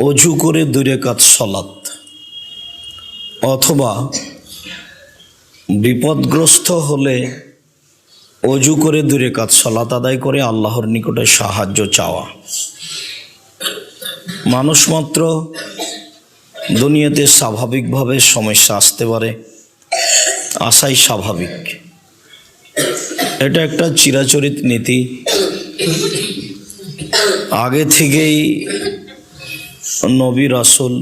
অজু করে 2 রাকাত সালাত অথবা বিপদগ্রস্ত হলে অজু করে 2 রাকাত সালাত আদায় করে আল্লাহর নিকটে সাহায্য চাওয়া। মানুষ মাত্র দুনিয়াতে স্বাভাবিকভাবে সমস্যা আসতে পারে, আসাই স্বাভাবিক। এটা একটা চিরাচরিত নীতি, আগে থেকেই নবী রাসূল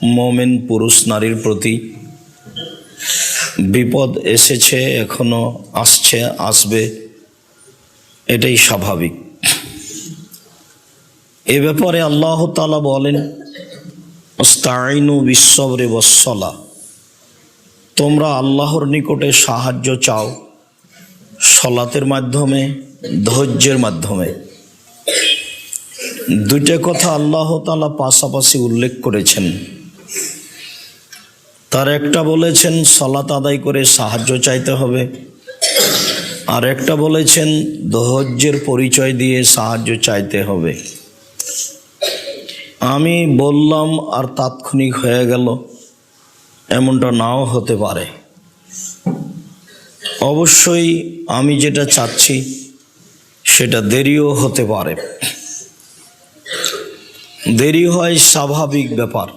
মুমিন পুরুষ নারীর প্রতি বিপদ এসেছে, এখনো আসছে, আসবে, এটাই স্বাভাবিক। এ ব্যাপারে আল্লাহ তাআলা বলেন, আস্তাঈনু বিস-সাবরি ওয়াস-সালাহ, তোমরা আল্লাহর নিকটে সাহায্য চাও সালাতের মাধ্যমে, ধৈর্যের মাধ্যমে। 2টা কথা আল্লাহ তাআলা পাশাপাশি উল্লেখ করেছেন। তার একটা বলেছেন সালাত আদায় করে সাহায্য চাইতে হবে, আর একটা বলেছেন ধৈর্যের পরিচয় দিয়ে সাহায্য চাইতে হবে। আমি বললাম আর তাৎক্ষণিক হয়ে গেল, এমনটা নাও হতে পারে। অবশ্যই আমি যেটা চাচ্ছি সেটা দেরিও হতে পারে। দেরি হয় স্বাভাবিক ব্যাপার।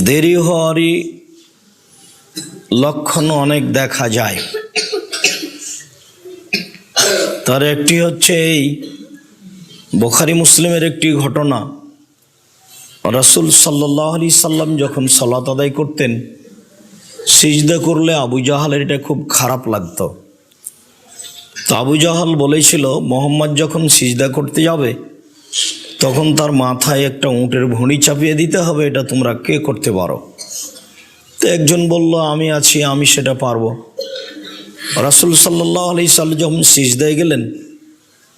দেরি হওয়ারই লক্ষণ অনেক দেখা যায়। তার একটি হচ্ছে এই বুখারী মুসলিমের একটি ঘটনা। রাসূল সাল্লাল্লাহু আলাইহি সাল্লাম যখন সালাত আদায় করতেন, সিজদা করলে আবু জাহালের এটা খুব খারাপ লাগতো। তো আবু জাহাল বলেছিল, মোহাম্মদ যখন সিজদা করতে যাবে তখন তার মাথায় একটা উটের ভুঁড়ি চাপিয়ে দিতে হবে, এটা তোমরা কে করতে পারো? তো একজন বলল, আমি আছি, আমি সেটা পারবো। রাসূল সাল্লাল্লাহু আলাইহি সাল্লাম যখন সিজদায় গেলেন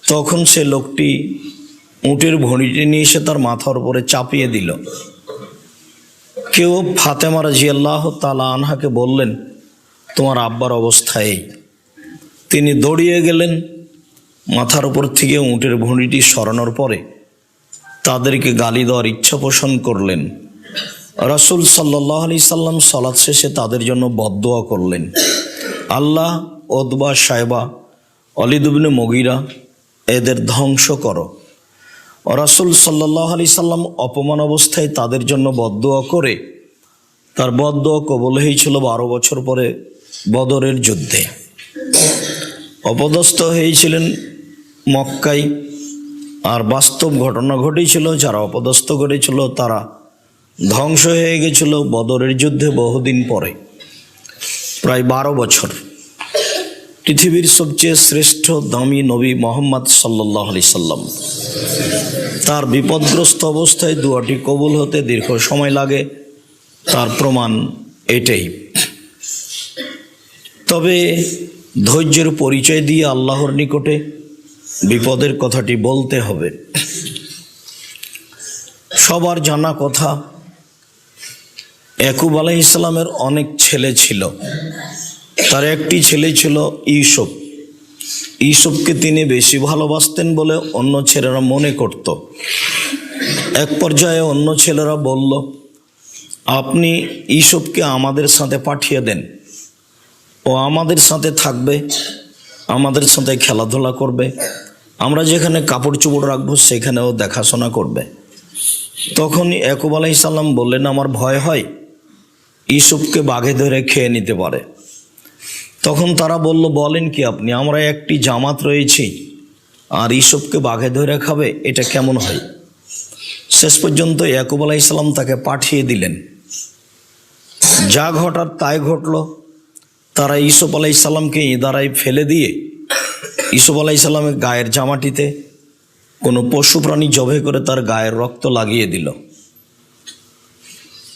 তখন সে লোকটি উটের ভুঁড়িটি নিয়ে এসে তার মাথার উপরে চাপিয়ে দিল। কেউ ফাতেমা রাদিয়াল্লাহু তাআলা আনহাকে বললেন, তোমার আব্বার অবস্থা এই। তিনি দৌড়িয়ে গেলেন, মাথার উপর থেকে উটের ভুঁড়িটি সরানোর পরে তাদেরকে গালি দেওয়ার ইচ্ছা পোষণ করলেন। রাসূল সাল্লাল্লাহু আলাইহি সাল্লাম সালাত শেষে তাদের জন্য বদদোয়া করলেন, আল্লাহ উতবা, শায়বা, ওয়ালিদ ইবনে মুগীরা এদের ধ্বংস করো। রাসূল সাল্লাল্লাহু আলাইহি সাল্লাম অপমান অবস্থায় তাদের জন্য বদদোয়া করে তার বদদোয়া কবুল হয়েছিল 12 বছর পরে বদরের যুদ্ধে। অপদস্থ হয়েছিলেন মক্কায়, আর বাস্তব ঘটনা ঘটেছিল, যারা অপদস্থ করেছিল তারা ধ্বংস হয়ে গেছিল বদরের যুদ্ধে বহুদিন পরে, প্রায় 12 বছর। পৃথিবীর সবচেয়ে শ্রেষ্ঠ দামি নবী মুহাম্মদ সাল্লাল্লাহু আলাইহি সাল্লাম, তার বিপদগ্রস্ত অবস্থায় দোয়াটি কবুল হতে দীর্ঘ সময় লাগে, তার প্রমাণ এটাই। তবে ধৈর্যের পরিচয় দিয়ে আল্লাহর নিকটে বিপদের কথাটি বলতে হবে। সবার জানা কথা, ইয়াকুব আলাইহিস সালামের অনেক ছেলে ছিল, তার একটি ছেলে ছিল ইউসুফ। ইউসুফকে তিনি বেশি ভালোবাসতেন বলে অন্য ছেলেরা মনে করত। এক পর্যায়ে অন্য ছেলেরা বলল, আপনি ইউসুফকে আমাদের সাথে পাঠিয়ে দেন, ও আমাদের সাথে থাকবে, আমাদের সাথে খেলাধুলা করবে, আমরা যেখানে কাপড় চোপড় রাখবো সেখানেও দেখাশোনা করবে। তখন ইয়াকুব আলাইহিস সালাম বললেন, আমার ভয় হয় ইউসুফকে বাঘে ধরে খেয়ে নিতে পারে। তখন তারা বলল, বলেন কি আপনি, আমরা একটি জামাত রয়েছি আর ইউসুফকে বাঘে ধরে খাবে, এটা কেমন হয়? শেষ পর্যন্ত ইয়াকুব আলাইহিস সালাম তাকে পাঠিয়ে দিলেন। যা ঘটার তাই ঘটল। তারা ইউসুফ আলাইহিস সালামকে ইদারায় ফেলে দিয়ে ইউসুফ আলাইহিস সালামের গায়ের জামাটিতে কোনো পশু প্রাণী জবাই করে তার গায়ের রক্ত লাগিয়ে দিল।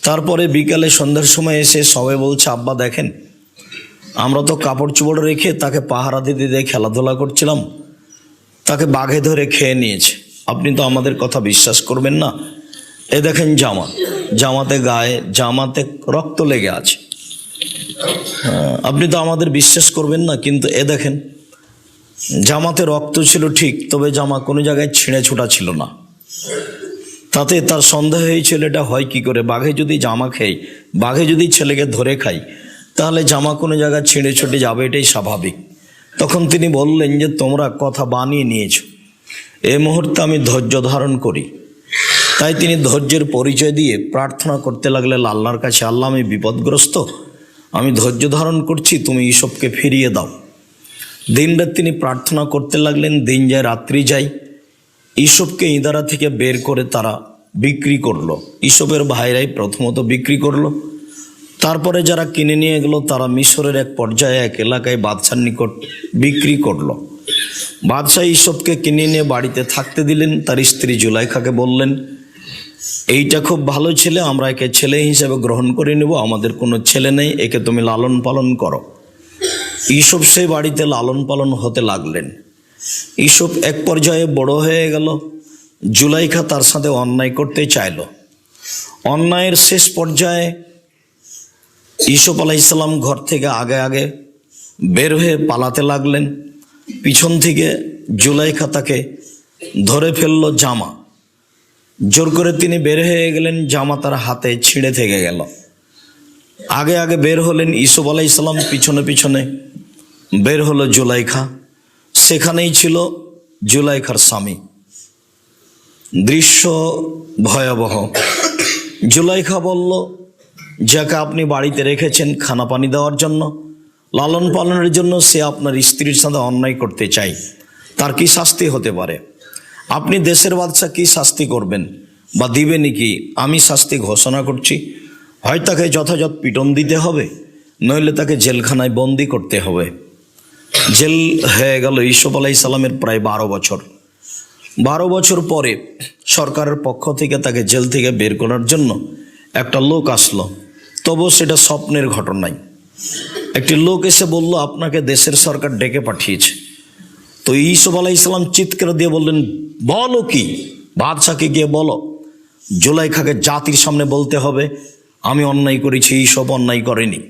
তারপরে বিকালে সন্ধ্যার সময় এসে সবাই বলছে, আব্বা দেখেন, আমরা তো কাপড় চোপড় রেখে তাকে পাহারা দিতে দিয়ে খেলাধুলা করছিলাম, তাকে বাঘে ধরে খেয়ে নিয়েছে। আপনি তো আমাদের কথা বিশ্বাস করবেন না। এ দেখেন জামাতে গায়ে জামাতে রক্ত লেগে আছে, আপনি তো আমাদের বিশ্বাস করবেন না। কিন্তু এ দেখেন, জামাতে রক্ত ছিল ঠিক, তবে জামা কোনো জায়গায় ছিঁড়ে ছোটা ছিল না। তাতে তার সন্দেহ হয়েছিল এটা হয় কি করে, বাঘে যদি জামা খাই, বাঘে যদি ছেলেকে ধরে খাই, তাহলে জামা কোনো জায়গায় ছিঁড়ে ছুটে যাবে, এটাই স্বাভাবিক। তখন তিনি বললেন যে তোমরা কথা বানিয়ে নিয়েছো, এই মুহূর্তে আমি ধৈর্য ধারণ করি। তাই তিনি ধৈর্যের পরিচয় দিয়ে প্রার্থনা করতে লাগলেন আল্লাহর কাছে, আল্লাহ আমি বিপদগ্রস্ত, আমি ধৈর্য ধারণ করছি, তুমি ইসবকে ফিরিয়ে দাও। দিনরাত তিনি প্রার্থনা করতে লাগলেন। দিন যায় রাত্রি যায়, ইসবকে ইদারা থেকে বের করে তারা বিক্রি করলো। ইসবের ভাইরাই প্রথমত বিক্রি করলো, তারপরে যারা কিনে নিয়ে গেল তারা মিশরের এক পর্যায়ে এক এলাকায় বাদশার নিকট বিক্রি করলো। বাদশাহ ইসবকে কিনে নিয়ে বাড়িতে থাকতে দিলেন। তার স্ত্রী জুলাইখাকে বললেন, এইটা খুব ভালো ছেলে, আমরা একে ছেলে হিসেবে গ্রহণ করে নেব, আমাদের কোনো ছেলে নেই, একে তুমি লালন পালন করো। ইসব সেই বাড়িতে লালন পালন হতে লাগলেন। ইসব এক পর্যায়ে বড় হয়ে গেল। জুলাইখা তার সাথে অন্যায় করতে চাইল। অন্যায়ের শেষ পর্যায়ে ইসব আলাইহিসসালাম ঘর থেকে আগে আগে বের হয়ে পালাতে লাগলেন। পিছন থেকে জুলাইখা তাকে ধরে ফেলল জামা, জোর করে তিনি বের হয়ে গেলেন, জামা তার হাতে ছিঁড়ে থেকে গেল। আগে আগে বের হলেন ইসব আলাইহিসসালাম, পিছনে পিছনে বের হলো জুলাইখা। সেখানেই ছিল জুলাইখার স্বামী। দৃশ্য ভয়াবহ। জুলাইখা বলল, যাকে আপনি বাড়িতে রেখেছেন খানা পানি দেওয়ার জন্য, লালন পালনের জন্য, সে আপনার স্ত্রীর সাথে অন্যায় করতে চায়, তার কি শাস্তি হতে পারে? আপনি দেশের বাদশা, কি শাস্তি করবেন বা দিবেনই কি? আমি শাস্তি ঘোষণা করছি, হয় তাকে যথাযথ পিটন দিতে হবে, নইলে তাকে জেলখানায় বন্দি করতে হবে। জেল হয়ে গেল ইসব আলাইহিসসালামের প্রায় 12 বছর। 12 বছর পরে সরকারের পক্ষ থেকে তাকে জেল থেকে বের করার জন্য একটা লোক আসলো। তবু সেটা স্বপ্নের ঘটনাই। একটি লোক এসে বলল, আপনাকে দেশের সরকার ডেকে পাঠিয়েছে। তো ইসব আলাইহিসসালাম চিৎকার দিয়ে বললেন, বলো কি? বাদশাকে গিয়ে বলো, জুলাইখাকে জাতির সামনে বলতে হবে আমি অন্যায় করেছি, ইসব অন্যায় করেনি।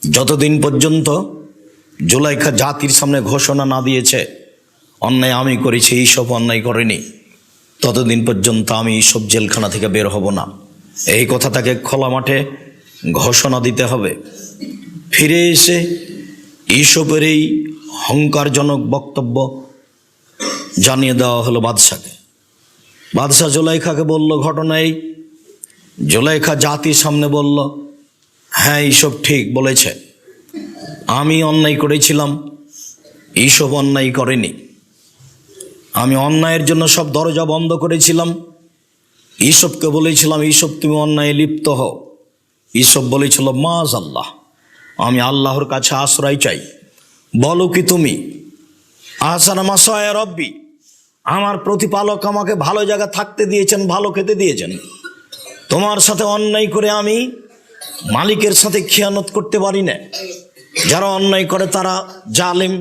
যতদিন পর্যন্ত জুলাইখা জাতির সামনে ঘোষণা না দিয়েছে অন্যায় আমি করেছি, ইসব অন্যায় করেনি, ততদিন পর্যন্ত আমি ইসব জেলখানা থেকে বের হব না। এই কথা তাকে খোলা মাঠে ঘোষণা দিতে হবে। ফিরে এসে ইসবের এই অহংকারজনক বক্তব্য জানিয়ে দেওয়া হলো বাদশাকে। বাদশাহ জুলাইখাকে বলল, ঘটনা এই। জুলাইখা জাতির সামনে বলল, হ্যাঁ ইসব ঠিক বলেছে, আমি অন্যায় করেছিলাম, ইসব অন্যায় করেনি। আমি অন্যায়ের জন্য সব দরজা বন্ধ করেছিলাম। ইসবকে বলেছিলাম, ইসব তুমি অন্যায় লিপ্ত হও। ইসব বলেছিল, মাআযাল্লাহ, আমি আল্লাহর কাছে আশ্রয় চাই। বলো কি তুমি? আহসানা মাসায়া রব্বি, আমার প্রতিপালক আমাকে ভালো জায়গা থাকতে দিয়েছেন, ভালো খেতে দিয়েছেন। তোমার সাথে অন্যায় করে আমি মালিকের সাথে খিয়ানত করতে পারি না। যারা অন্যায় করে তারা জালেম,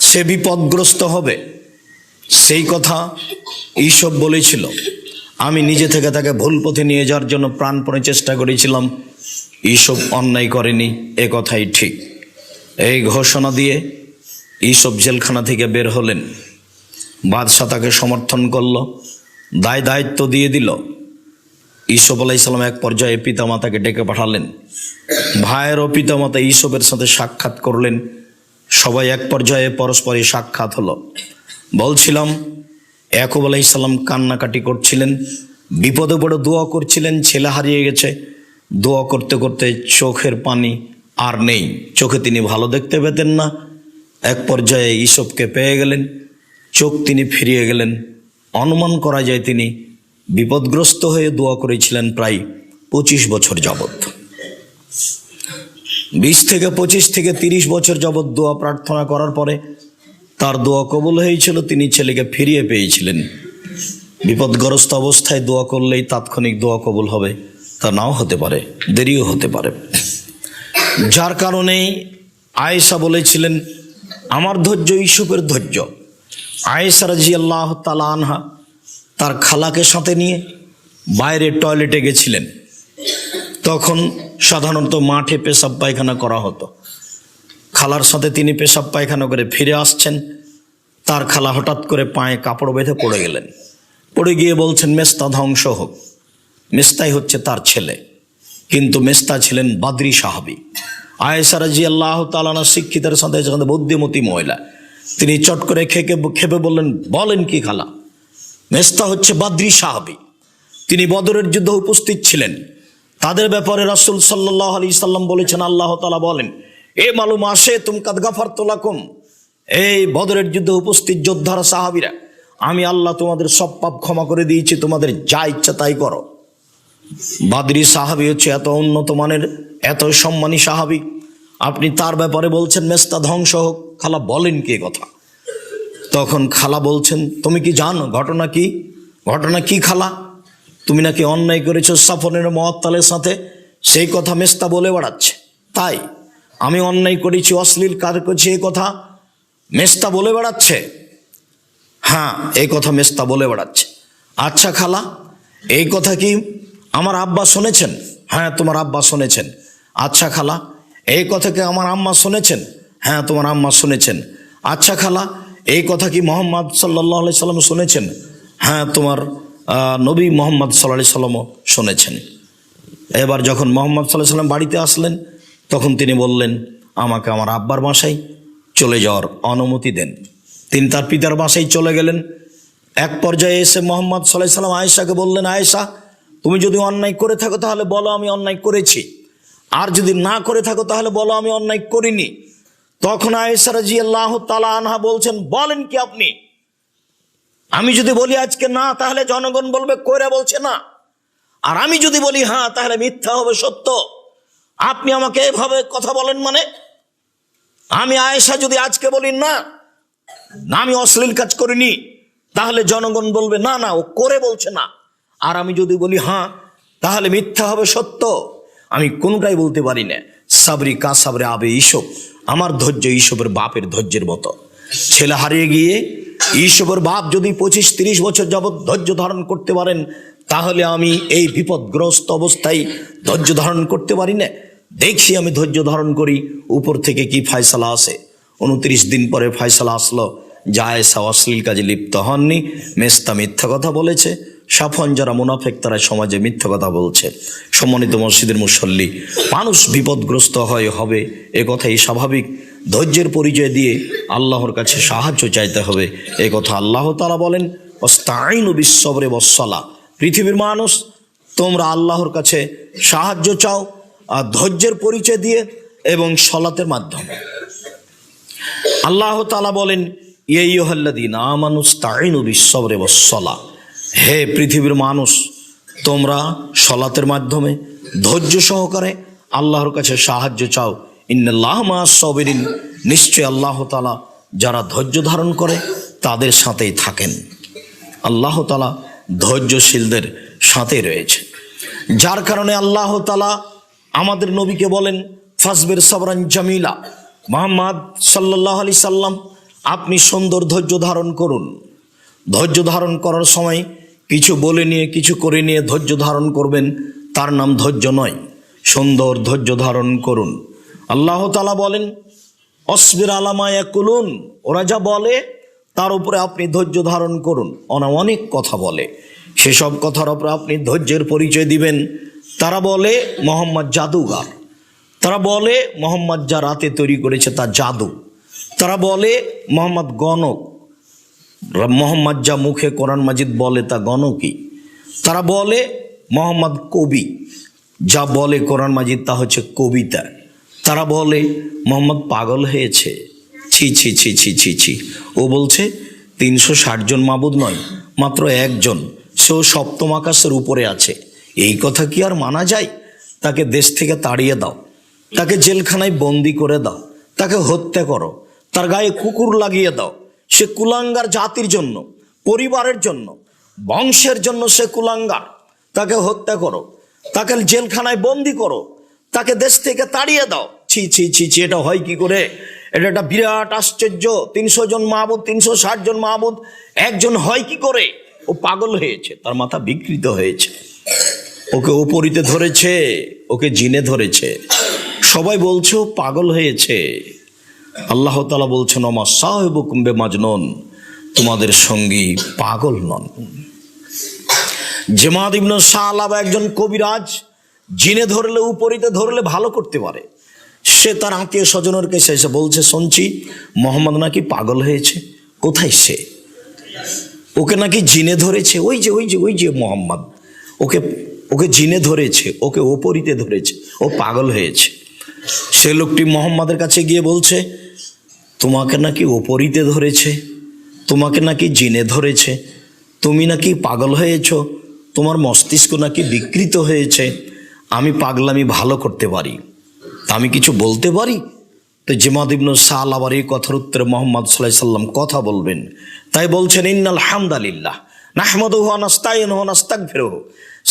সে বিপদগ্রস্ত হবে। সেই কথা ইসব বলেছিল। আমি নিজে থেকে তাকে ভুল পথে নিয়ে যাওয়ার জন্য প্রাণপণে চেষ্টা করেছিলাম। ইসব অন্যায় করেনি, এ কথাই ঠিক। এই ঘোষণা দিয়ে ইসব জেলখানা থেকে বের হলেন। বাদশাহ তাকে সমর্থন করল, দায়িত্ব দিয়ে দিল। ইসব আলাইহিসসালাম এক পর্যায়ে পিতামাতাকে ডেকে পাঠালেন। ভাইয়ের ও পিতামাতা ইসবের সাথে সাক্ষাৎ করলেন। সবাই এক পর্যায়ে পরস্পরই সাক্ষাৎ হলো। বলছিলাম, ইয়াকুব আলাইহিসসালাম কান্নাকাটি করছিলেন, বিপদে পড়ে দোয়া করছিলেন, ছেলে হারিয়ে গেছে। দোয়া করতে করতে চোখের পানি আর নেই, চোখে তিনি ভালো দেখতে পেতেন না। এক পর্যায়ে ইসবকে পেয়ে গেলেন, চোখ তিনি ফিরিয়ে গেলেন। অনুমান করা যায় তিনি বিপদগ্রস্ত হয়ে দোয়া করেছিলেন প্রায় 25 বছর যাবৎ। 20 থেকে 25 থেকে 30 বছর যাবৎ দোয়া প্রার্থনা করার পরে তার দোয়া কবুল হয়েছিল, তিনি ছেলেকে ফিরিয়ে পেয়েছিলেন। বিপদগ্রস্ত অবস্থায় দোয়া করলেই তাৎক্ষণিক দোয়া কবুল হবে তা নাও হতে পারে, দেরিও হতে পারে। যার কারণে আয়েশা বলেছিলেন, আমার ধৈর্য ইউসুফের ধৈর্য। আয়েশা রাদিয়াল্লাহু তাআলা আনহা তার খালাকে সাথে নিয়ে বাইরে টয়লেটে গেছিলেন। তখন সাধারণত মাঠে পেশাব পায়খানা করা হতো। খালার সাথে তিনি পেশাব পায়খানা করে ফিরে আসছেন। তার খালা হঠাৎ করে পায়ে কাপড় বেঁধে পড়ে গেলেন। পড়ে গিয়ে বলছেন মেস্তা ধ্বংস হোক। মেস্তাই হচ্ছে তার ছেলে, কিন্তু মেস্তা ছিলেন বাদরি সাহাবী। আয়েশা রাদিয়াল্লাহু তাআলা আনহা শিক্ষিতের সাথে বুদ্ধিমতী মহিলা, তিনি চট করে খেপে বললেন, বলেন কি খালা? মেস্তা হচ্ছে বাদরি সাহাবী, তিনি বদরের যুদ্ধে উপস্থিত ছিলেন। তাদের ব্যাপারে রাসূল সাল্লাল্লাহু আলাইহি সাল্লাম বলেছেন, আল্লাহ তাআলা বলেন, এ মালুম আসে তুম কাদ গাফারতু লাকুম, এই বদরের যুদ্ধে উপস্থিত যোদ্ধারা সাহাবীরা, আমি আল্লাহ তোমাদের সব পাপ ক্ষমা করে দিয়েছি, তোমাদের যা ইচ্ছা তাই করো। বাদরি সাহাবী হচ্ছে এত উন্নত মানের, এত সম্মানী সাহাবী, আপনি তার ব্যাপারে বলছেন মেস্তা ধ্বংস হোক। খালা বলেন কি কথা? তখন খালা বলছেন, তুমি কি জানো ঘটনা কি? ঘটনা কি খালা? তুমি নাকি অন্যায় করেছো সাফনের মুআত্তালের সাথে, সেই কথা মেস্তা বলে বেড়াচ্ছে। তাই আমি অন্যায় করেছি, অশ্লীল কাজ করছি, এই কথা মেস্তা বলে বেড়াচ্ছে? হ্যাঁ, এই কথা মেস্তা বলে বেড়াচ্ছে। আচ্ছা খালা, এই কথা কি আমার আব্বা শুনেছেন? হ্যাঁ, তোমার আব্বা শুনেছেন। আচ্ছা খালা, এই কথা কি আমার আম্মা শুনেছেন? হ্যাঁ, তোমার আম্মা শুনেছেন। আচ্ছা খালা, এই কথা কি মুহাম্মদ সাল্লাল্লাহু আলাইহি সাল্লাম শুনেছেন? হ্যাঁ, তোমার নবী মুহাম্মদ সাল্লাল্লাহু আলাইহি সাল্লামও শুনেছেন। এবার যখন মুহাম্মদ সাল্লাল্লাহু আলাইহি সাল্লাম বাড়িতে আসলেন, তখন তিনি বললেন, আমাকে আমার আব্বার বাসায় চলে যাওয়ার অনুমতি দেন। তিনি তার পিতার বাসায় চলে গেলেন। এক পর্যায়ে এসে মুহাম্মদ সাল্লাল্লাহু আলাইহি সাল্লাম আয়েশাকে বললেন, আয়েশা, তুমি যদি অন্যায় করে থাকো তাহলে বলো আমি অন্যায় করেছি, আর যদি না করে থাকো তাহলে বলো আমি অন্যায় করিনি। তখন আয়েশা রাদিয়াল্লাহু তাআলা আনহা বলছেন, বলেন কি আপনি? আমি যদি বলি আজকে না, তাহলে জনগণ বলবে কইরা বলছে না, আর আমি যদি বলি হ্যাঁ, তাহলে মিথ্যা হবে সত্য। আপনি আমাকে এভাবে কথা বলেন মানে? আমি আয়েশা যদি আজকে বলি না, আমি অশ্লীল কাজ করিনি, তাহলে জনগণ বলবে না না, ও করে বলছে না। আর আমি যদি বলি হ্যাঁ, তাহলে মিথ্যা হবে সত্য। আমি কোনটাই বলতে পারি না। সাবরি কা সাবরে আবে ঈসব, আমার ধৈর্য ঈসবের বাপের ধৈর্যের মতো। ছেলে হারিয়ে গিয়ে ঈসবের বাপ যদি 25-30 বছর যাবৎ ধৈর্য ধারণ করতে পারেন, তাহলে আমি এই বিপদগ্রস্ত অবস্থায় ধৈর্য ধারণ করতে পারি না। দেখি আমি ধৈর্য ধারণ করি উপর থেকে কি ফয়সালা আসে। 29 দিন পরে ফয়সালা আসলো, আয়েশা অশ্লীল কাজে লিপ্ত হননি, মেস্তা মিথ্যা কথা বলেছে। সাফন যারা মুনাফেক তারা সমাজে মিথ্যা কথা বলছে। সম্মানিত মসজিদের মুসল্লি, মানুষ বিপদগ্রস্ত হবে, এ কথাই স্বাভাবিক। ধৈর্যের পরিচয় দিয়ে আল্লাহর কাছে সাহায্য চাইতে হবে, এ কথা আল্লাহ তাআলা বলেন, ওয়াস্তাঈনু বিস-সাবরি ওয়াস-সালাহ। পৃথিবীর মানুষ, তোমরা আল্লাহর কাছে সাহায্য চাও আর ধৈর্যের পরিচয় দিয়ে এবং সালাতের মাধ্যমে। আল্লাহ তাআলা বলেন, ইয়া আইয়ুহাল্লাযীনা আমানু ইসতাঈনু বিস-সাবরি ওয়াস-সালাহ। হে পৃথিবীর মানুষ, তোমরা সালাতের মাধ্যমে ধৈর্য সহকারে আল্লাহর কাছে সাহায্য চাও। ইন্নাল্লাহা মা'আস-সাবিরিন, নিশ্চয় আল্লাহ তাআলা যারা ধৈর্য ধারণ করে তাদের সাথেই থাকেন। আল্লাহ তাআলা ধৈর্যশীলদের সাথে রয়েছে, যার কারণে আল্লাহ তাআলা আমাদের নবীকে বলেন, ফাসবির সাবরান জামিলা। মুহাম্মদ সাল্লাল্লাহু আলাইহি সাল্লাম, আপনি সুন্দর ধৈর্য ধারণ করুন। ধৈর্য ধারণ করার সময় কিছু বলে নিয়ে কিছু করে নিয়ে ধৈর্য ধারণ করবেন, তার নাম ধৈর্য নয়। সুন্দর ধৈর্য ধারণ করুন। আল্লাহ তাআলা বলেন, অসবির আলা মা ইয়াকুলুন, ওরা যা বলে তার উপরে আপনি ধৈর্য ধারণ করুন। ওরা অনেক কথা বলে, সেসব কথার উপরে আপনি ধৈর্যের পরিচয় দিবেন। তারা বলে মোহাম্মদ জাদুগার, তারা বলে মোহাম্মদ যা রাতে তৈরি করেছে তা জাদু, তারা বলে মোহাম্মদ গণক, মোহাম্মদ যা মুখে কোরআন মাজিদ বলে তা গণকই। তারা বলে মোহাম্মদ কবি, যা বলে কোরআন মাজিদ তা হচ্ছে কবিতা। তারা বলে মোহাম্মদ পাগল হয়েছে, ছি ছি ছি ছি ছি ছি। ও বলছে 360 জন মাবুদ নয়, মাত্র একজন, সেও সপ্তম আকাশের উপরে আছে। এই কথা কি আর মানা যায়? তাকে দেশ থেকে তাড়িয়ে দাও, তাকে জেলখানায় বন্দি করে দাও, তাকে হত্যা করো, তার গায়ে কুকুর লাগিয়ে দাও। সে কুলাঙ্গার জাতির জন্য, পরিবারের জন্য, বংশের জন্য সে কুলাঙ্গার। তাকে হত্যা করো, তাকে জেলখানায় বন্দি করো, তাকে দেশ থেকে তাড়িয়ে দাও। ছি ছি ছি ছি, এটা হয় কি করে? এটা একটা বিরাট আশ্চর্য। 300 জন মাহবুদ, 360 জন মাহবুদ, একজন হয় কি করে? ও পাগল হয়েছে, তার মাথা বিকৃত হয়েছে, ওকে ওপরিতে ধরেছে, ওকে জিনে ধরেছে। সবাই বলছে ও পাগল হয়েছে। আল্লাহ তাআলা বলছেন, ওমা সাহিবুকুম বিমাজনুন, তোমাদের সঙ্গী পাগল নন। জামাদ ইবনে সালাবা একজন কবিরাজ, জিনে ধরলে উপরিতে ধরলে ভালো করতে পারে। সে তার আত্মীয় স্বজনের কাছে এসে বলছে, শুনছি মোহাম্মদ নাকি পাগল হয়েছে। কোথায় সে? ওকে নাকি জিনে ধরেছে। ওই যে মোহাম্মদ, ওকে জিনে ধরেছে, ওকে ওপরিতে ধরেছে, ও পাগল হয়েছে। সে লোকটি মোহাম্মদের কাছে গিয়ে বলছে, তোমাকে নাকি ওপরিতে ধরেছে, তোমাকে নাকি জিনে ধরেছে, তুমি নাকি পাগল হয়েছ, তোমার মস্তিষ্ক নাকি বিকৃত হয়েছে। আমি পাগলামি ভালো করতে পারি, তা আমি কিছু বলতে পারি? তো জামাদ ইবনে সালাবার এই কথার উত্তরে মুহাম্মদ সাল্লাল্লাহু আলাইহি সাল্লাম কথা বলবেন। তাই বলছেন, ইন্নাল হামদালিল্লাহ নাহমাদুহু ওয়া নাস্তাইনুহু ওয়া নাস্তাগফিরুহু।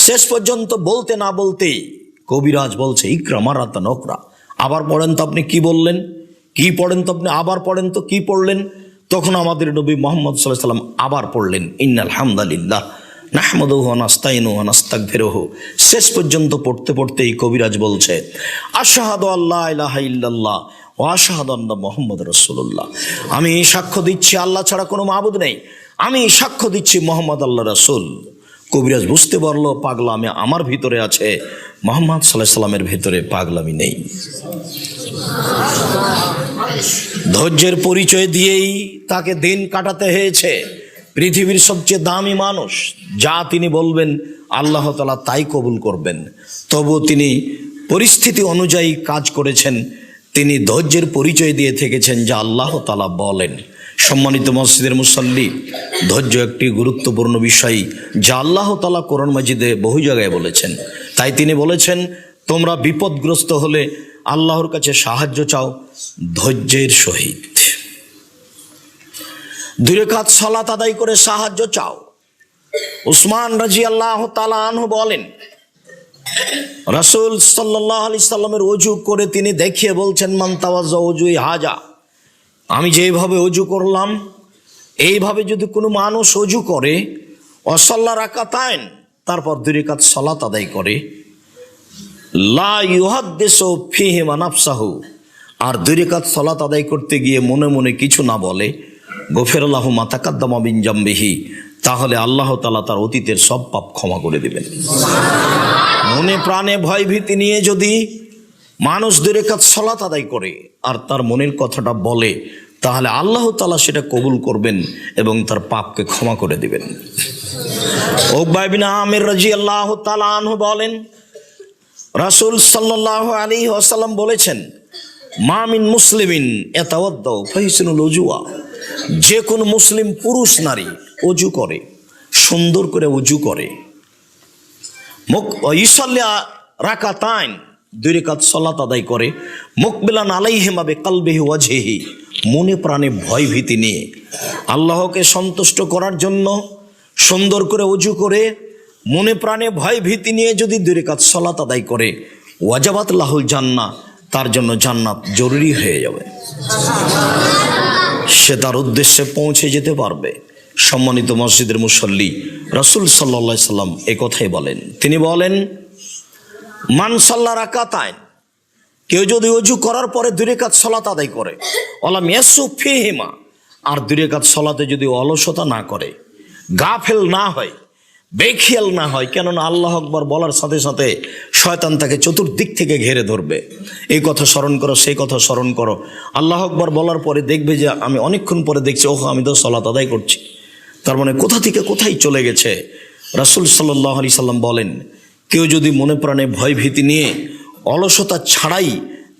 শেষ পর্যন্ত বলতে না বলতেই কবিরাজ বলছে, ইকরা মারাতান উকরা। আবার পড়েন তো আপনি কি বললেন, কি পড়েন তো আপনি, আবার পড়েন তো কি পড়লেন। তখন আমাদের নবী মুহাম্মদ সাল্লাল্লাহু আলাইহি সাল্লাম আবার পড়লেন, ইন্নাল হামদালিল্লাহ নাহমাদুহু ওয়া নাস্তাইনুহু ওয়া নাস্তাগফিরুহু। শেষ পর্যন্ত পড়তে পড়তেই কবিরাজ বলছে, আশহাদু আল্লা ইলাহা ইল্লাল্লাহ ওয়া আশহাদু আন্না মুহাম্মাদুর রাসূলুল্লাহ। আমি সাক্ষ্য দিচ্ছি আল্লাহ ছাড়া কোনো মাবুদ নেই, আমি সাক্ষ্য দিচ্ছি মুহাম্মদ আল্লাহ রাসূল। কবিরাজ বুঝতে পারলো পাগলামি আমার ভিতরে আছে, মুহাম্মদ সাল্লাল্লাহু আলাইহি সাল্লামের ভিতরে পাগলামি নেই। ধৈর্যের পরিচয় দিয়েই তাকে দিন কাটাতে হয়েছে। পৃথিবীর সবচেয়ে দামি মানুষ, যা তিনি বলবেন আল্লাহ তাআলা তাই কবুল করবেন। তবু তিনি পরিস্থিতি অনুযায়ী কাজ করেছেন, তিনি ধৈর্যের পরিচয় দিয়ে থেকেছেন যা আল্লাহ তাআলা বলেন। সম্মানিত মসজিদের মুসল্লি, ধৈর্য একটি গুরুত্বপূর্ণ বিষয় যা আল্লাহ তাআলা কোরআন মাজিদে বহু জায়গায় বলেছেন। তাই তিনি বলেছেন, তোমরা বিপদগ্রস্ত হলে আল্লাহর কাছে সাহায্য চাও ধৈর্যের সহিত। 2 রাকাত সালাত আদায় করে সাহায্য চাও। উসমান রাদিয়াল্লাহু তাআলা আনহু বলেন, রাসূল সাল্লাল্লাহু আলাইহি সাল্লামের ওযু করে তিনি দেখিয়ে বলছেন, মান তাওয়াজ্জা ওযুই হাজা। আমি যেভাবে ওযু করলাম, এইভাবে যদি কোনো মানুষ ওযু করে, ওয়াসাল্লা রাকাতাইন, তারপর 2 রাকাত সালাত আদায় করে, লা ইউহাদ্দিসু ফীহিমা নাফসাহু, আর 2 রাকাত সালাত আদায় করতে গিয়ে মনে মনে কিছু না বলে, গফিরাল্লাহু মা তাকাদ্দামা মিন জামবিহি, তাহলে আল্লাহ তাআলা তার অতীতের সব পাপ ক্ষমা করে দেবেন। মনে প্রাণে ভয় ভীতি নিয়ে যদি মানুষ 2 রাকাত সালাত আদায় করে আর তার মনের কথাটা বলে, তাহলে আল্লাহ তাআলা সেটা কবুল করবেন এবং তার পাপকে ক্ষমা করে দিবেন। উকবা ইবনে আমির রাদিয়াল্লাহু তাআলা আনহু বলেন, রাসূল সাল্লাল্লাহু আলাইহি ওয়াসাল্লাম বলেছেন, মা মিন মুসলিমিন ইয়াতাওয়াদ্দাউ ফাইসিনুল উজুয়া। যে কোন মুসলিম পুরুষ নারী ওযু করে, সুন্দর করে ওযু করে, ইসাল্লি রাকাতাইন, 2 রাকাত সালাত আদায় করে, মুকবিলান আলাইহিমা বিকলবিহি ওয়াজহিহি, মনে প্রাণে ভয় ভীতি নিয়ে আল্লাহকে সন্তুষ্ট করার জন্য সুন্দর করে ওযু করে, মনে প্রাণে ভয় ভীতি নিয়ে যদি 2 রাকাত সালাত আদায় করে, ওয়াজাবাত লাহুল জান্নাহ, তার জন্য জান্নাত জরুরি হয়ে যাবে, সে তার উদ্দেশ্যে পৌঁছে যেতে পারবে। সম্মানিত মসজিদের মুসল্লি, রাসূল সাল্লাল্লাহু আলাইহি সাল্লাম এই কথাই বলেন। তিনি বলেন, মান সাল্লা রাকাতাইন, কেউ যদি ওযু করার পরে 2 রাকাত সালাত আদায় করে, ওয়ালাম ইয়াসু ফীহিমা, আর 2 রাকাত সালাতে যদি অলসতা না করে, গাফেল না হয়, বেখিয়াল না হয়, কেননা আল্লাহু আকবার বলার সাথে সাথে শয়তান তাকে চতুর্দিক থেকে ঘিরে ধরবে। এই কথা স্মরণ করো, সেই কথা স্মরণ করো। আল্লাহু আকবার বলার পরে দেখবে যে আমি অনেকক্ষণ পরে দেখছি, ওহ আমি তো সালাত আদায় করছি, তার মানে কোথা থেকে কোথায় চলে গেছে। রাসূল সাল্লাল্লাহু আলাইহি সাল্লাম বলেন, কেউ যদি মনে প্রাণে ভয় ভীতি নিয়ে অলসতা ছাড়াই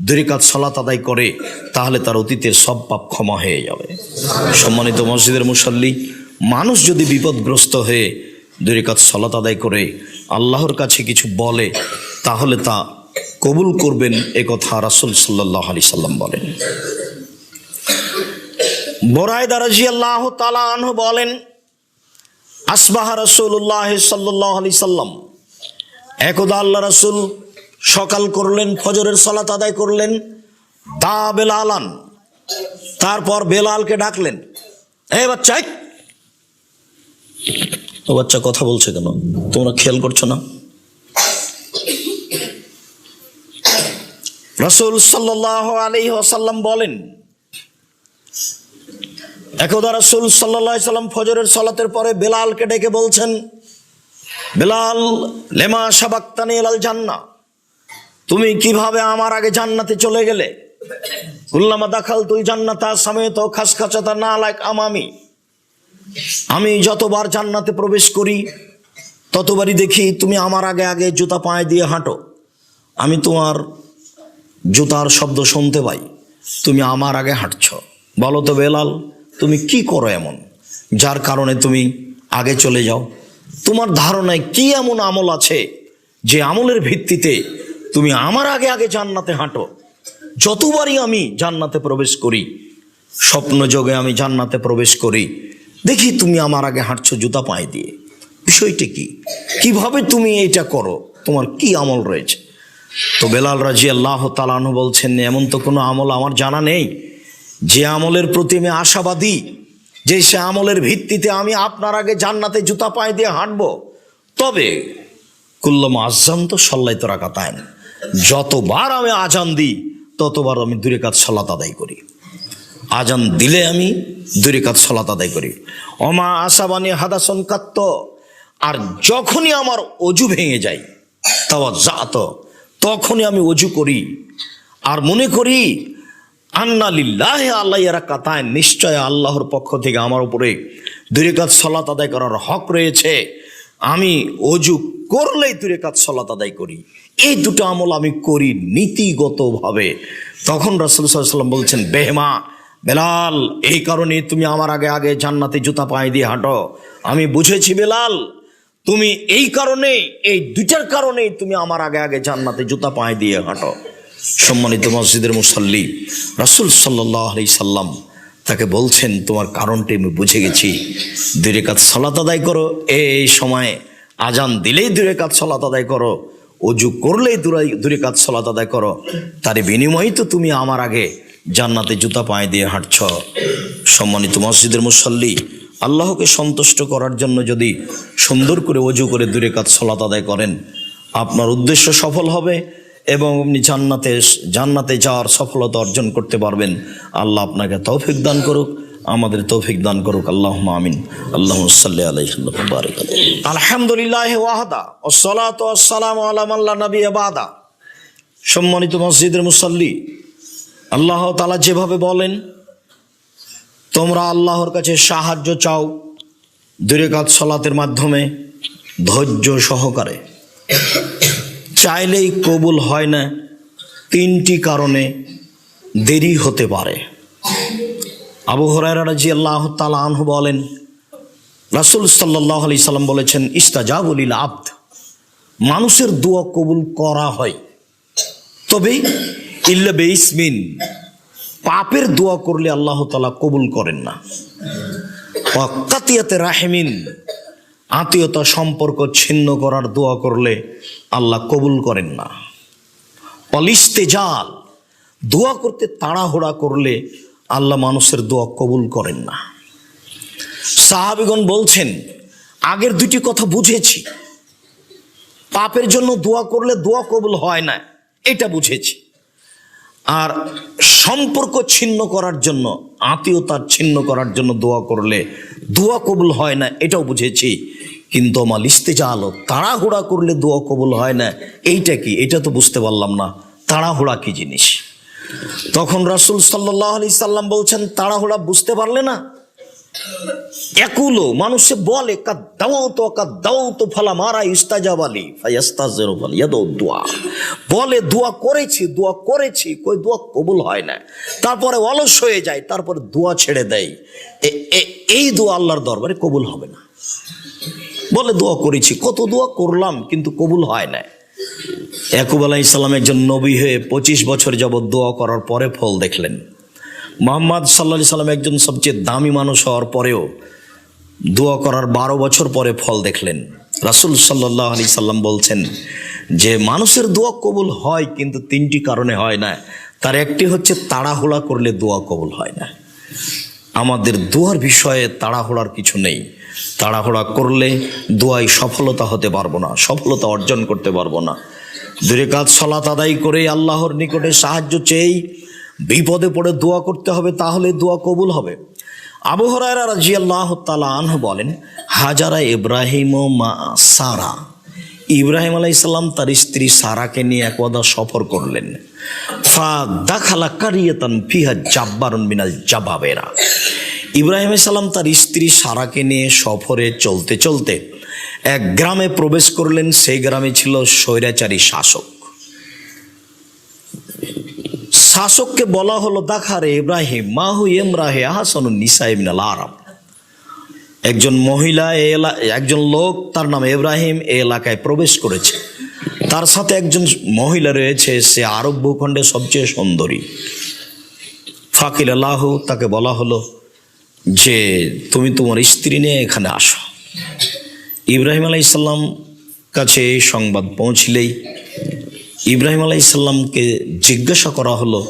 2 রাকাত সালাত আদায় করে, তাহলে তার অতীতের সব পাপ ক্ষমা হয়ে যাবে। সম্মানিত মসজিদের মুসল্লি, মানুষ যদি বিপদগ্রস্ত হয়ে 2 রাকাত সালাত আদায় করে আল্লাহর কাছে কিছু বলে, তাহলে তা কবুল করবেন, এ কথা রাসূল সাল্লাল্লাহু আলাইহি সাল্লাম বলেন। বুরায়দা রাদিয়াল্লাহু তাআলা আনহু বলেন, আসবাহা রাসূলুল্লাহ সাল্লাল্লাহু আলাইহি সাল্লাম, একদা আল্লাহ রাসূল সকাল করলেন, ফজরের সালাত আদায় করলেন, দা বেলালান, তারপর বেলালকে ডাকলেন, এই বাচ্চা, ও বাচ্চা কথা বলছে কেন, তোমরা খেয়াল করছো না? রাসূল সাল্লাল্লাহু আলাইহি ওয়াসাল্লাম বলেন, একদা রাসূল সাল্লাল্লাহু আলাইহি সাল্লাম ফজরের সালাতের পরে বেলালকে ডেকে বলছেন, বেলাল, লেমা সাবাক্তানি ইলাল জান্নাহ, তুমি কিভাবে আমার আগে জান্নাতে চলে গেলে? কুল্লামা দাখালতুল জান্নাতা সামিতু খাসখাসাতা নালাক আমামি, আমি যতবার জান্নাতে প্রবেশ করি ততবারই দেখি তুমি আমার আগে আগে জুতা পায়ে দিয়ে হাঁটো। আমি তোমার জুতার শব্দ শুনতে পাই, তুমি আমার আগে হাঁটছ। বলো তো বেলাল, তুমি কি করো এমন যার কারণে তুমি আগে চলে যাও? তোমার ধারণায় কি এমন আমল আছে যে আমলের ভিত্তিতে তুমি আমার আগে আগে জান্নাতে হাঁটো? যতবারই আমি জান্নাতে প্রবেশ করি, স্বপ্ন যোগে আমি জান্নাতে প্রবেশ করি, দেখি তুমি আমার আগে হাঁটছো জুতা পায়ে দিয়ে। বিষয়টি কি? কিভাবে তুমি এটা করো? তোমার কি আমল রয়েছে? তো বেলাল রাদিয়াল্লাহু তাআলা আনহু বলছেন, এমন তো কোনো আমল আমার জানা নেই যে আমলের প্রতি আমি আশাবাদী, যে সে আমলের ভিত্তিতে আমি আপনার আগে জান্নাতে জুতা পায়ে দিয়ে হাঁটবো। তবে কুল্লামা আযানতু সাল্লাইতু রাকাতাইন, যতবার আমি আজান দিই ততবার আমি 2 রাকাত সালাত আদায় করি। আজান দিলে আমি 2 রাকাত সালাত আদায় করি। ওমা আসাবানি হাদাসন কাত্ত, আর যখনই আমার অজু ভেঙে যায় তাওয়াজ্জাত, তখনই আমি অজু করি আর মনে করি আন্না লিল্লাহি আলাইয়া রাকাতাইন, নিশ্চয় আল্লাহর পক্ষ থেকে আমার উপরে 2 রাকাত সালাত আদায় করার হক রয়েছে। আমি অজু করলেই 2 রাকাত সালাত আদায় করি। এই দুটো আমল আমি করি নীতিগতভাবে। তখন রাসূল সাল্লাল্লাহু আলাইহি ওয়াসাল্লাম বলছেন, বেহমা বেলাল, এই কারণে তুমি আমার আগে আগে জান্নাতে জুতা পায়ে দিয়ে হাঁটো। আমি বুঝেছি বেলাল, তুমি এই কারণেই, এই দুইটার কারণেই তুমি আমার আগে আগে জান্নাতে জুতা পায়ে দিয়ে হাঁটো। সম্মানিত মসজিদের মুসাল্লি, রাসূল সাল্লাল্লাহু আলাইহি সাল্লাম তাকে বলছেন, তোমার কারণটি আমি বুঝে গেছি। 2 রাকাত সালাত আদায় করো, এই সময় আজান দিলেই 2 রাকাত সালাত আদায় করো, অজু করলেই 2 রাকাত সালাত আদায় করো, তার বিনিময়ে তো তুমি আমার আগে জান্নাতে জুতা পায়ে দিয়ে হাঁটছ। সম্মানিত মসজিদের মুসাল্লি, আল্লাহকে সন্তুষ্ট করার জন্য যদি সুন্দর করে অজু করে 2 রাকাত সালাত আদায় করেন, আপনার উদ্দেশ্য সফল হবে এবং আপনি জান্নাতে যাওয়ার সফলতা অর্জন করতে পারবেন। আল্লাহ আপনাকে তৌফিক দান করুক, আমাদের তৌফিক দান করুক। আল্লাহুম্মা আমিন। আল্লাহুম্মা সাল্লি আলাইহি ওয়া বারিক আলাইহি। আলহামদুলিল্লাহি ওয়াহদা ওয়াসসালাতু ওয়াসসালামু আলা মান লা নাবিয়্যা বাদা। সম্মানিত মসজিদের মুসাল্লি, আল্লাহ তাআলা যেভাবে বলেন, তোমরা আল্লাহর কাছে সাহায্য চাও 2 রাকাত সালাতের মাধ্যমে ধৈর্য সহকারে। চাইলেই কবুল হয় না 3টি কারণে দেরি হতে পারে। আবু হুরায়রা রাদিয়াল্লাহু তাআলা আনহু বলেন, রাসূল সাল্লাল্লাহু আলাইহি সাল্লাম বলেছেন, ইস্তাজাবু লিল আবদ, মানুষের দোয়া কবুল করা হয়, তবে ইল্লা বিইসমিন, পাপের দোয়া করলে আল্লাহ তাআলা কবুল করেন না। ওয়া কাতিয়াতে রাহিমিন, আত্মীয়তা সম্পর্ক ছিন্ন করার দোয়া করলে আল্লাহ কবুল করেন না। অলিস্তেজাল, দোয়া করতে তাড়াহুড়া করলে আল্লাহ মানুষের দোয়া কবুল করেন না। সাহাবীগণ বলছেন, আগের 2টি কথা বুঝেছি, পাপের জন্য দোয়া করলে দোয়া কবুল হয় না, এটা বুঝেছি। আর সম্পর্ক ছিন্ন করার জন্য, আত্মীয়তা ছিন্ন করার জন্য দোয়া করলে দোয়া কবুল হয় না, এটাও বুঝেছি। কিন্তু আমার ইস্তেজাল, তাড়াহুড়া করলে দোয়া কবুল হয় না, এইটা কি? এটা তো বুঝতে পারলাম না, তাড়াহুড়া কি জিনিস? তখন রাসূল সাল্লাল্লাহু আলাইহি সাল্লাম বলছেন, তাড়াহুড়া বুঝতে পারলে না? একুলো মানুষে বলে কাদাউতু ফালামারা ইস্তাজাবালি ফায়াস্তাজিরু ফালিয়াদু দুআ, বলে দোয়া করেছি কই দোয়া কবুল হয় না, তারপরে অলস হয়ে যায়, তারপরে দোয়া ছেড়ে দেয়। এই দোয়া আল্লাহর দরবারে কবুল হবে না। বলে দোয়া করেছি, কত দোয়া করলাম কিন্তু কবুল হয় না। ইয়াকুব আলাইহিস সালাম একজন নবী হয়ে 25 বছর যাবত দোয়া করার পরে ফল দেখলেন। মুহাম্মদ সাল্লাল্লাহু আলাইহি সাল্লাম একজন সবচেয়ে দামি মানুষ হওয়ার পরেও দোয়া করার 12 বছর পরে ফল দেখলেন। রাসূল সাল্লাল্লাহু আলাইহি সাল্লাম বলছেন যে মানুষের দোয়া কবুল হয় কিন্তু 3টি কারণে হয় না। তার একটি হচ্ছে তাড়াহুড়া করলে দোয়া কবুল হয় না। আমাদের দোয়ার বিষয়ে তাড়াহুড়ার কিছু নেই। তাড়াহুড়া করলে দোয়ায় সফলতা হতে পারবো না, সফলতা অর্জন করতে পারবো না। 2 রাকাত সালাত আদায় করে আল্লাহর নিকটে সাহায্য চেয়ে বিপদে পড়ে দোয়া করতে হবে, তাহলে দোয়া কবুল হবে। আবু হুরায়রা রাদিয়াল্লাহু তাআলা আনহু বলেন, হাজারা ইব্রাহিম মা সারা, ইব্রাহিম আলাইহিস সালাম তার স্ত্রী সারাকে নিয়ে একদা সফর করলেন। ফা দাখালা কারিয়াতান ফিহা জাব্বারুন মিনাল জাবাবেরা, ইব্রাহিম আলাইহিস সালাম তার স্ত্রী সারাকে নিয়ে সফরে চলতে চলতে এক গ্রামে প্রবেশ করলেন। সেই গ্রামে ছিল স্বৈরাচারী শাসক। শাসককে বলা হলো, দাখারে ইব্রাহিম মাহু ইমরাহে আহসানুন নিসাই মিনাল আরব, একজন মহিলা একজন লোক তার নাম ইব্রাহিম এই এলাকায় প্রবেশ করেছে, তার সাথে একজন মহিলা রয়েছে, সে আরব ভূখণ্ডে সবচেয়ে সুন্দরী। ফাকিল আল্লাহ, তাকে বলা হলো যে তুমি তোমার স্ত্রী নিয়ে এখানে আসো। ইব্রাহিম আলাইহিস সালাম কাছে এই সংবাদ পৌঁছলেই ইব্রাহিম আলাইহিস সালামকে জিজ্ঞাসা করা হলো,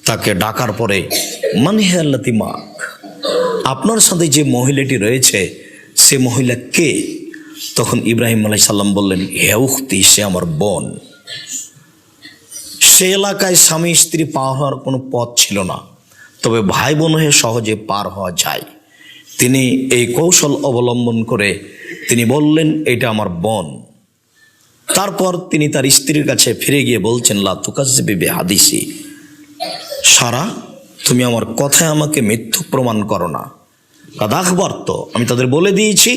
তাকে ডাকার পরে, মান হে আল্লাতি মাক, আপনার সাথে যে মহিলাটি রয়েছে সে মহিলা কে? তখন ইব্রাহিম আলাইহিস সালাম বললেন, হে উখতি, সে আমার বোন। সে এলাকায় স্বামী স্ত্রী পার হওয়ার কোনো পথ ছিল না, তবে ভাই বোন হয়ে সহজে পার হওয়া যায়। তিনি এই কৌশল অবলম্বন করে তিনি বললেন, এটা আমার বোন। তারপর তিনি তার স্ত্রীর কাছে ফিরে গিয়ে বলছেন, লা তুকাজ্জিবি বিহাদিসি, সারা তুমি আমার কথায় আমাকে মিথ্যুক প্রমাণ করো না। কাদ আখবারত, আমি তাদের বলে দিয়েছি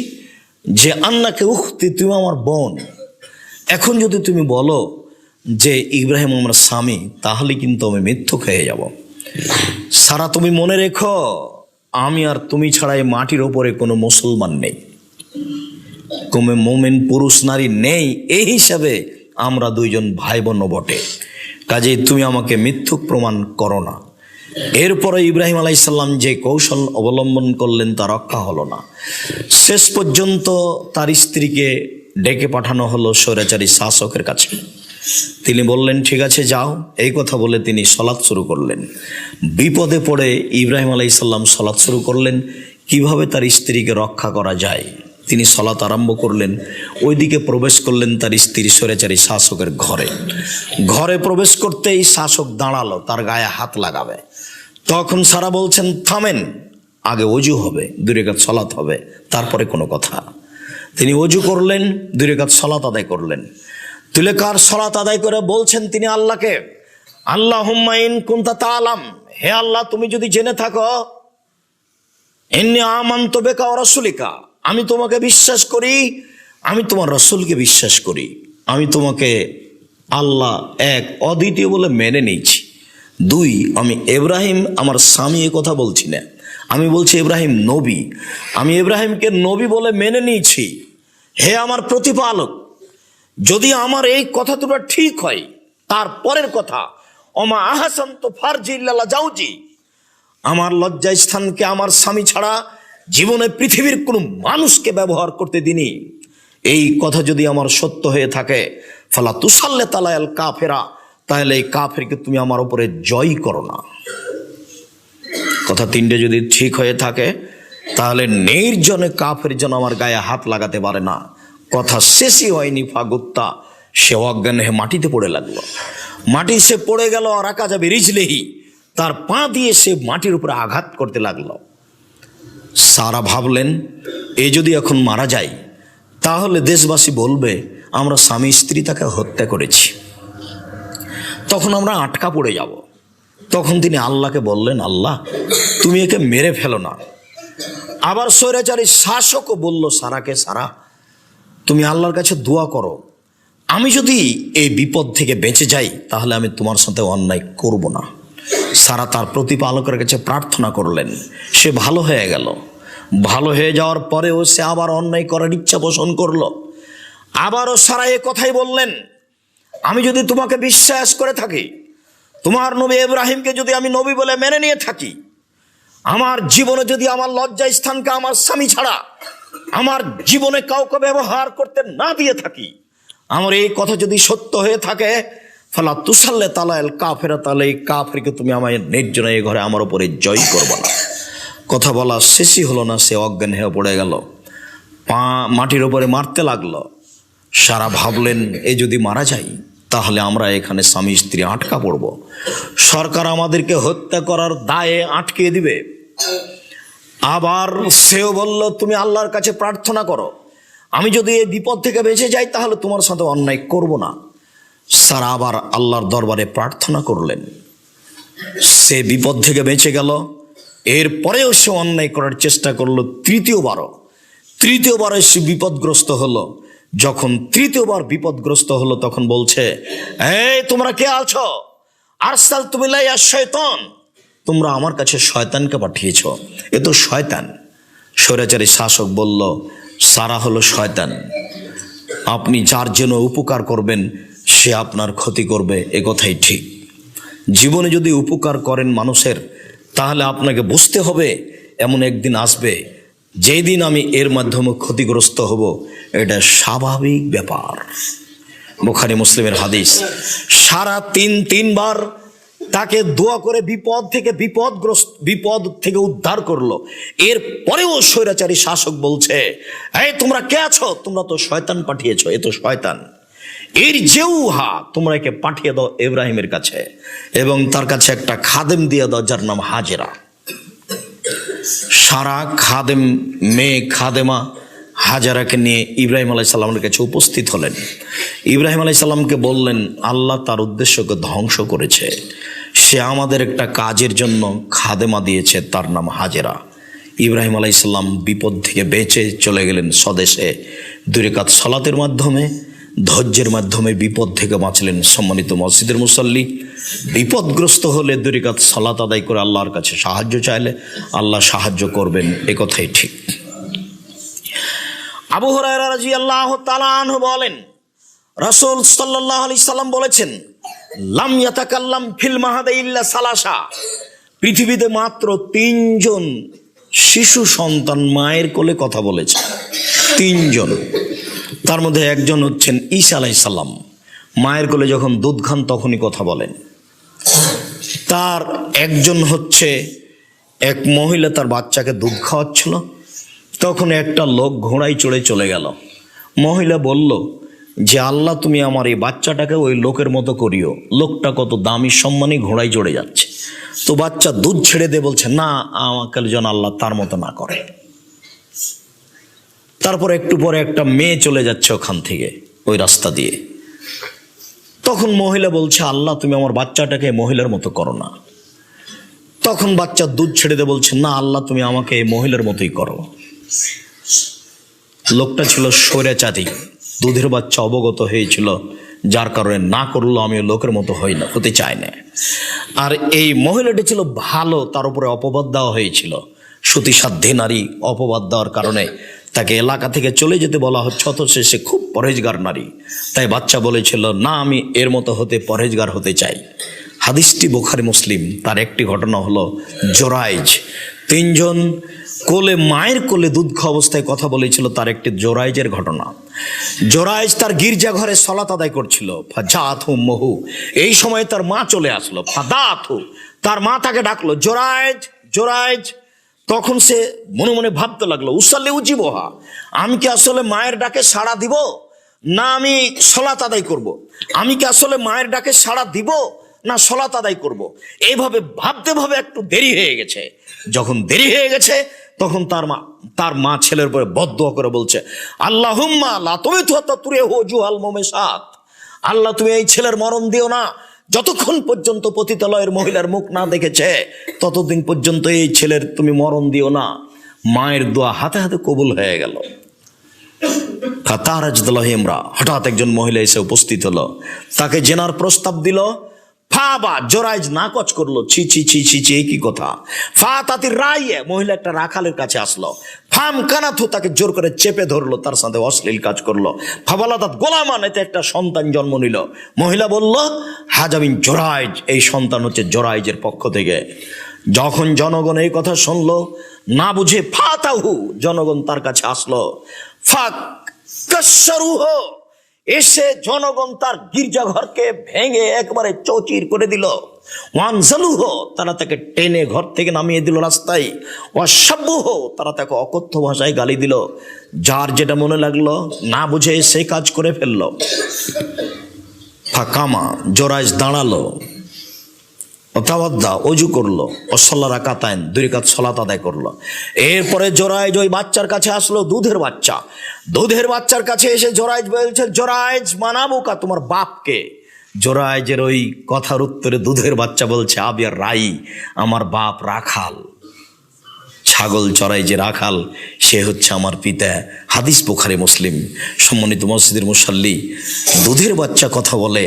যে আন্নাকে উখতি, তুমি আমার বোন। এখন যদি তুমি বলো যে ইব্রাহিম আমার স্বামী, তাহলে কিন্তু আমি মিথ্যুক হয়ে যাব। সারা তুমি মনে রেখো, আমি আর তুমি ছাড়া এই মাটির ওপরে কোনো মুসলমান নেই, কোনো মোমেন পুরুষ নারী নেই, এই হিসাবে আমরা দুইজন ভাই বোন বটে, কাজেই তুমি আমাকে মিথ্যুক প্রমাণ করো না। এরপরে ইব্রাহিম আলাইহিস সালাম যে কৌশল অবলম্বন করলেন তা রক্ষা হলো না। শেষ পর্যন্ত তার স্ত্রীকে ডেকে পাঠানো হলো স্বৈরাচারী শাসকের কাছে। তিনি বললেন, ঠিক আছে যাও। এই কথা বলে তিনি সলাৎ শুরু করলেন। বিপদে পড়ে ইব্রাহিম আলাইহিস সালাম সলাৎ শুরু করলেন, কিভাবে তার স্ত্রীকে রক্ষা করা যায়। তিনি সলাৎ আরম্ভ করলেন, ওইদিকে প্রবেশ করলেন তার স্ত্রী স্বৈরাচারী শাসকের ঘরে। ঘরে প্রবেশ করতেই শাসক দাঁড়ালো, তার গায়ে হাত লাগাবে। তখন সারা বলছেন, থামেন, আগে অজু হবে, 2 রাকাত সলাৎ হবে, তারপরে কোনো কথা। তিনি অজু করলেন, 2 রাকাত সলাৎ আদায় করলেন। তুলেকার সলাৎ আদায় করে বলছেন তিনি আল্লাহকে, আল্লাহুম্মা ইন কুনতা তাআলাম, হে আল্লাহ তুমি যদি জেনে থাকো, ইন্নী আমানতু বিকা ওয়া রাসূলিকা, আমি তোমাকে বিশ্বাস করি, আমি তোমার রাসূলকে বিশ্বাস করি, আমি তোমাকে আল্লাহ এক অদ্বিতীয় বলে মেনে নিয়েছি। 2, আমি ইব্রাহিম আমার স্বামী, এ কথা বলছি না, আমি বলছি ইব্রাহিম নবী, আমি ইব্রাহিমকে নবী বলে মেনে নিয়েছি। হে আমার প্রতিপালক, যদি আমার এই কথা তোমরা ঠিক হয়, তারপরের কথা, ওমা আহসানতু ফারজি ইল্লা জাওজি, আমার লজ্জা স্থানকে আমার স্বামী ছাড়া জীবনে পৃথিবীর কোনো মানুষকে ব্যবহার করতে দিনি। এই কথা যদি আমার সত্য হয়ে থাকে, ফালা তুসাল্লিত আলাল কাফেরা, তাহলে এই কাফেরকে তুমি আমার উপরে জয় করো না। কথা 3টে যদি ঠিক হয়ে থাকে, তাহলে নির্জনে কাফের যেন আমার গায়ে হাত লাগাতে পারে না। কথা শেষই হয়নি, ফাগুত্তা, সে অজ্ঞান হয়ে মাটিতে পড়ে লাগলো। মাটি সে পড়ে গেল, আর রাকা যাবে রিজলেহি, তার পা দিয়ে সে মাটির উপরে আঘাত করতে লাগলো। সারা ভাবলেন, এ যদি এখন মারা যায়, তাহলে দেশবাসী বলবে আমরা স্বামী স্ত্রী তাকে হত্যা করেছি, তখন আমরা আটকা পড়ে যাব। তখন তিনি আল্লাহকে বললেন, আল্লাহ তুমি একে মেরে ফেলো না। আবার স্বৈরাচারী শাসকও বলল সারাকে, সারা তুমি আল্লাহর কাছে দোয়া করো, আমি যদি এই বিপদ থেকে বেঁচে যাই, তাহলে আমি তোমার সাথে অন্যায় করব না। সারা তার প্রতিপালকের কাছে প্রার্থনা করলেন, সে ভালো হয়ে গেল। ভালো হয়ে যাওয়ার পরেও সে আবার অন্যায় করার ইচ্ছা পোষণ করলো। আবারও সারা এ কথাই বললেন, আমি যদি তোমাকে বিশ্বাস করে থাকি, তোমার নবী ইব্রাহিমকে যদি আমি নবী বলে মেনে নিয়ে থাকি, আমার জীবনে যদি আমার লজ্জা স্থানকে আমার স্বামী ছাড়া আমার জীবনে কাউকে ব্যবহার করতে না দিয়ে থাকি, আমার এই কথা যদি সত্য হয়ে থাকে, ফালা তুসাল্লিত আলাল কাফেরা, তাহলে এই কাফেরকে তুমি আমার নির্জনে এই ঘরে আমার উপরে জয় করবে না। কথা বলা শেষই হলো না, সে অজ্ঞান হয়ে পড়ে গেল, পা মাটির উপরে মারতে লাগলো। সারা ভাবলেন, এ যদি মারা যায়, তাহলে আমরা এখানে স্বামী স্ত্রী আটকা পড়ব, সরকার আমাদেরকে হত্যা করার দায়ে আটকে দিবে। আবার সেও বলল, তুমি আল্লাহর কাছে প্রার্থনা করো, আমি যদি এই বিপদ থেকে বেঁচে যাই তাহলে তোমার সাথে অন্যায় করব না। সারা আবার আল্লাহর দরবারে প্রার্থনা করলেন, সে বিপদ থেকে বেঁচে গেল। এরপরেও সে অন্যায় করার চেষ্টা করলো তৃতীয়বারও সে বিপদগ্রস্ত হলো। যখন তৃতীয়বার বিপদগ্রস্ত হলো তখন বলছে, এই তোমরা কে আছো? আরসাল তুমি লাইয়া শয়তান, তোমরা আমার কাছে শয়তানকে পাঠিয়েছ, এ তো শয়তান। স্বৈরাচারী শাসক বলল, সারা হলো শয়তান, আপনি যার জন্য উপকার করবেন সে আপনার ক্ষতি করবে, এ কথাই ঠিক। জীবনে যদি উপকার করেন মানুষের, তাহলে আপনাকে বুঝতে হবে এমন একদিন আসবে যেই দিন আমি এর মাধ্যমে ক্ষতিগ্রস্ত হব। এটা স্বাভাবিক ব্যাপার। বুখারী মুসলিমের হাদিস। সারা তিনবার তাকে দোয়া করে বিপদ থেকে উদ্ধার করলো। এরপরেও স্বৈরাচারী শাসক বলছে, এই তোমরা কে আছো? তোমরা তো শয়তান পাঠিয়েছ, এ তো শয়তান, এর জেউহা, তোমরা একে পাঠিয়ে দাও ইব্রাহিমের কাছে এবং তার কাছে একটা খাদেম দিয়ে দাও যার নাম হাজেরা। সারা খাদেম, মেয়ে খাদেমা হাজারাকে নিয়ে ইব্রাহিম আলাইহিস সালামের কাছে উপস্থিত হলেন। ইব্রাহিম আলাইহিস সালামকে বললেন, আল্লাহ তার উদ্দেশ্যকে ধ্বংস করেছে, সে আমাদের একটা কাজের জন্য খাদেমা দিয়েছে, তার নাম হাজেরা। ইব্রাহিম আলাইহিস সালাম বিপদ থেকে বেঁচে চলে গেলেন স্বদেশে। 2 রাকাত সালাতের মাধ্যমে, ধৈর্যের মাধ্যমে বিপদ থেকে বাঁচলেন। সম্মানিত মসজিদের মুসল্লি, বিপদগ্রস্ত হলে 2 রাকাত সালাত আদায় করে আল্লাহর কাছে সাহায্য চাইলে আল্লাহ সাহায্য করবেন, এ কথাই ঠিক। আবু হুরায়রা রাদিয়াল্লাহু তাআলা আনহু বলেন, রাসূল সাল্লাল্লাহু আলাইহি সাল্লাম বলেছেন, লাম ইয়াতাকাল্লাম ফিল মাহাদি ইল্লা সালাসা, পৃথিবীতে মাত্র 3 জন শিশু সন্তান মায়ের কোলে কথা বলেছে। 3 জন, তার মধ্যে একজন হচ্ছেন ঈসা আলাইহিস সালাম, মায়ের কোলে যখন দুধ খান তখনই কথা বলেন। তার একজন হচ্ছে এক মহিলা, তার বাচ্চাকে দুধ খাওয়াচ্ছিল, তখন একটা লোক ঘোড়ায় চড়ে চলে গেল। মহিলা বলল যে, আল্লাহ তুমি আমার এই বাচ্চাটাকে ওই লোকের মতো করিও, লোকটা কত দামি সম্মানী ঘোড়ায় চড়ে যাচ্ছে। তো বাচ্চা দুধ ছেড়ে দিয়ে বলছে, না, আমাকে যেন আল্লাহ তার মতো না করে। তারপর একটু পরে একটা মেয়ে চলে যাচ্ছে ওখান থেকে, ওই রাস্তা দিয়ে। তখন মহিলা বলছে, আল্লাহ তুমি আমার বাচ্চাটাকে মহিলার মতো করো না। তখন বাচ্চা দুধ ছেড়ে দিয়ে বলছে, না আল্লাহ তুমি আমাকে এই মহিলার মতোই করো। লোকটা ছিল স্বৈরাচারী, দুধের বাচ্চা অবগত হয়েছিল, যার কারণে না করলো, আমি লোকের মতো হতে চাই না। আর এই মহিলাটি ছিল ভালো, তার উপরে অপবাদ দেওয়া হয়েছিল, সতীসাধ্যী নারী। অপবাদ দেওয়ার কারণে তাকে এলাকা থেকে চলে যেতে বলা হচ্ছে, অথচ সে খুব পরহেজগার নারী। তাই বাচ্চা বলেছিল, না আমি এর মতো পরহেজগার হতে চাই। হাদিসটি বুখারী মুসলিম। তার একটি ঘটনা হলো জোরাইজ। 3 জন মায়ের কোলে দুধ খাওয়া অবস্থায় কথা বলেছিল, তার একটি জোরাইজের ঘটনা। জোরাইজ তার গির্জা ঘরে সালাত আদায় করছিল। ফাজাথু মহু, এই সময় তার মা চলে আসলো। ফাদাথু, তার মা তাকে ডাকলো, জোরাইজ জোরাইজ। তখন সে মনে মনে ভাবতে লাগলো, উসাল্লি উজিবহা, আমি কি আসলে মায়ের ডাকে সাড়া দিব, না আমি সালাত আদায় করব? আমি কি আসলে মায়ের ডাকে সাড়া দিব, না সালাত আদায় করব? এইভাবে ভাবতে একটু দেরি হয়ে গেছে। যখন দেরি হয়ে গেছে তখন তার মা ছেলের উপরে বদদুয়া করে বলছে, আল্লাহুম্মা লা তুমিতুহু জুহাল মুমিসাত, আল্লাহ তুমি এই ছেলের মরণ দিও না। যতক্ষণ পর্যন্ত পতিতালয়ের মহিলার মুখ না দেখেছে ততদিন পর্যন্ত এই ছেলের তুমি মরণ দিও না। মায়ের দোয়া হাতে হাতে কবুল হয়ে গেল। হঠাৎ একজন মহিলা এসে উপস্থিত হলো, তাকে জেনার প্রস্তাব দিল। ফাবা, জোরাইজ নাকচ করলো, ছি ছি ছি ছি ছি, কি কথা। ফা তাতির রাইয়ে, মহিলা একটা রাখালের কাছে আসলো। ফাম কানাথু, তাকে জোর করে চেপে ধরলো, তার সাথে অশ্লীল কাজ করলো। ফাবালাদাত গোলামান, এতে একটা সন্তান জন্ম নিল। মহিলা বলল, হাজামিন জোরাইজ, এই সন্তান হচ্ছে জোরাইজের পক্ষ থেকে। যখন জনগণ এই কথা শুনলো, না বুঝে ফাতাহু, জনগণ তার কাছে আসলো। ফাক কাশরুহ, এসে জনগণ তার গির্জাঘরকে ভেঙে একবারে চৌচির করে দিল। ওয়ানজালুহ, তারা তাকে টেনে ঘর থেকে নামিয়ে দিল রাস্তায়। ওয়াসাব্বুহ, তারা তাকে অকথ্য ভাষায় গালি দিল। যার যেটা মনে লাগলো, না বুঝে সে কাজ করে ফেললো। ফাকামা, জোরাইজ দাঁড়ালো। তাওয়াদ্দা, অজু করলো, অসল্লা রাকাতাইন, 2 রাকাত সালাত আদায় করলো। এরপরে জোরাইজ ওই বাচ্চার কাছে আসলো, দুধের বাচ্চার কাছে এসে জোরাইজ বলছে, জোরাইজ মানাবুকা, তোমার বাপকে। জোরাইজের ওই কথার উত্তরে দুধের বাচ্চা বলছে, আবিয়ার রাই, আমার বাপ রাখাল, ছাগল চড়াই যে রাখাল, সে হচ্ছে আমার পিতা। হাদিস বুখারী মুসলিম। সম্মানিত মসজিদের মুসাল্লি, দুধের বাচ্চা কথা বলে।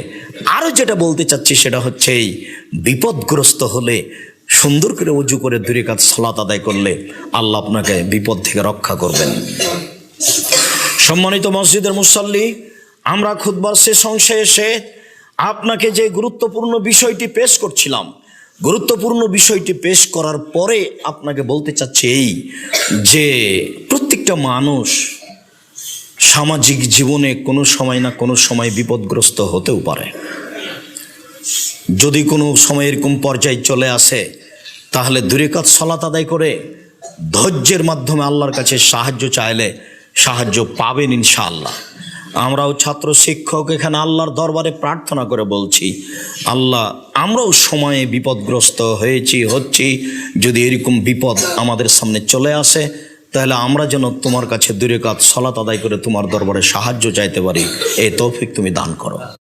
আরো যেটা বলতে চাচ্ছি সেটা হচ্ছে, এই বিপদগ্রস্ত হলে সুন্দর করে উজু করে 2 রাকাত সালাত আদায় করলে আল্লাহ আপনাকে বিপদ থেকে রক্ষা করবেন। সম্মানিত মসজিদের মুসাল্লি, আমরা খুতবার শেষ অংশে এসে আপনাকে যে গুরুত্বপূর্ণ বিষয়টি পেশ করছিলাম, গুরুত্বপূর্ণ বিষয়টি পেশ করার পরে আপনাকে বলতে চাচ্ছি এই যে প্রত্যেকটা মানুষ সামাজিক জীবনে কোনো সময় না কোনো সময় বিপদগ্রস্ত হতেও পারে। যদি কোনো সময় এরকম পর্যায়ে চলে আসে, তাহলে 2 রাকাত সালাত আদায় করে ধৈর্যের মাধ্যমে আল্লাহর কাছে সাহায্য চাইলে সাহায্য পাবেন ইনশাআল্লাহ। আমরাও ছাত্র শিক্ষক এখানে আল্লাহর দরবারে প্রার্থনা করে বলছি, আল্লাহ, আমরাও সময়ে বিপদগ্রস্ত হচ্ছি। যদি এরকম বিপদ আমাদের সামনে চলে আসে, তাহলে আমরা যেন তোমার কাছে 2 রাকাত সালাত আদায় করে তোমার দরবারে সাহায্য চাইতে পারি, এই তৌফিক তুমি দান করো।